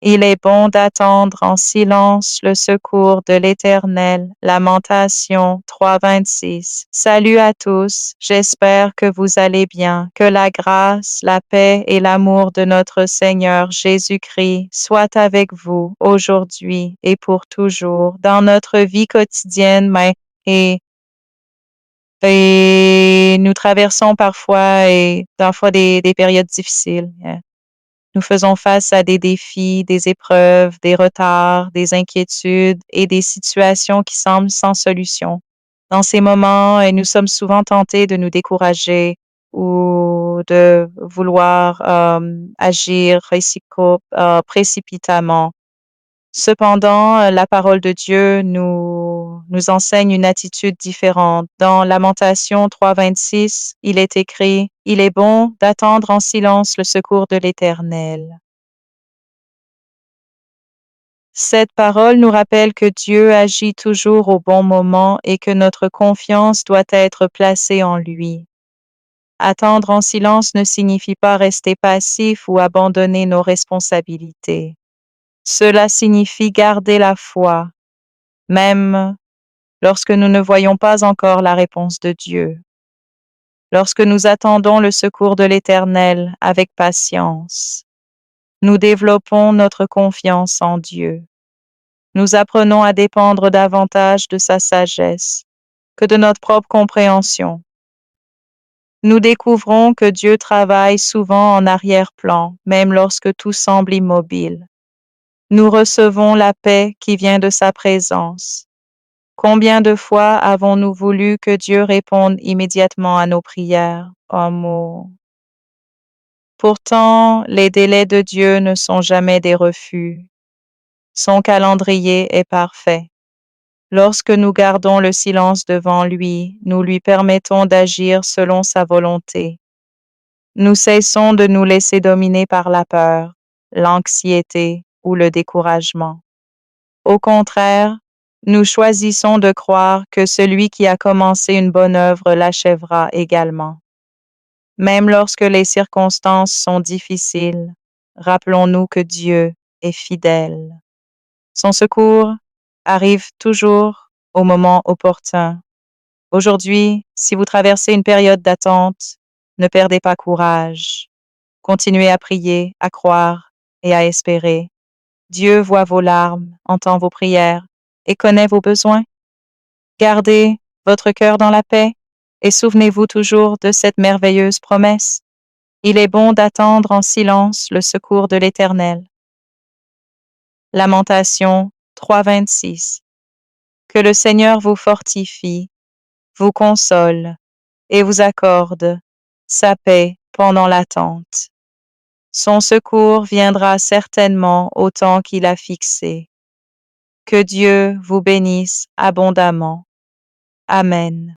Il est bon d'attendre en silence le secours de l'Éternel. Lamentation 3:26. Salut à tous, j'espère que vous allez bien. Que la grâce, la paix et l'amour de notre Seigneur Jésus-Christ soient avec vous aujourd'hui et pour toujours dans notre vie quotidienne, et nous traversons parfois des périodes difficiles. Nous faisons face à des défis, des épreuves, des retards, des inquiétudes et des situations qui semblent sans solution. Dans ces moments, et nous sommes souvent tentés de nous décourager ou de vouloir agir précipitamment. Cependant, la parole de Dieu nous enseigne une attitude différente. Dans Lamentation 3:26, il est écrit: Il est bon d'attendre en silence le secours de l'Éternel. Cette parole nous rappelle que Dieu agit toujours au bon moment et que notre confiance doit être placée en lui. Attendre en silence ne signifie pas rester passif ou abandonner nos responsabilités. Cela signifie garder la foi, même lorsque nous ne voyons pas encore la réponse de Dieu. Lorsque nous attendons le secours de l'Éternel avec patience, nous développons notre confiance en Dieu. Nous apprenons à dépendre davantage de sa sagesse que de notre propre compréhension. Nous découvrons que Dieu travaille souvent en arrière-plan, même lorsque tout semble immobile. Nous recevons la paix qui vient de sa présence. Combien de fois avons-nous voulu que Dieu réponde immédiatement à nos prières? Pourtant, les délais de Dieu ne sont jamais des refus. Son calendrier est parfait. Lorsque nous gardons le silence devant lui, nous lui permettons d'agir selon sa volonté. Nous cessons de nous laisser dominer par la peur, l'anxiété ou le découragement. Au contraire, nous choisissons de croire que celui qui a commencé une bonne œuvre l'achèvera également. Même lorsque les circonstances sont difficiles, rappelons-nous que Dieu est fidèle. Son secours arrive toujours au moment opportun. Aujourd'hui, si vous traversez une période d'attente, ne perdez pas courage. Continuez à prier, à croire et à espérer. Dieu voit vos larmes, entend vos prières et connaît vos besoins. Gardez votre cœur dans la paix et souvenez-vous toujours de cette merveilleuse promesse. Il est bon d'attendre en silence le secours de l'Éternel. Lamentation 3:26. Que le Seigneur vous fortifie, vous console et vous accorde sa paix pendant l'attente. Son secours viendra certainement au temps qu'il a fixé. Que Dieu vous bénisse abondamment. Amen.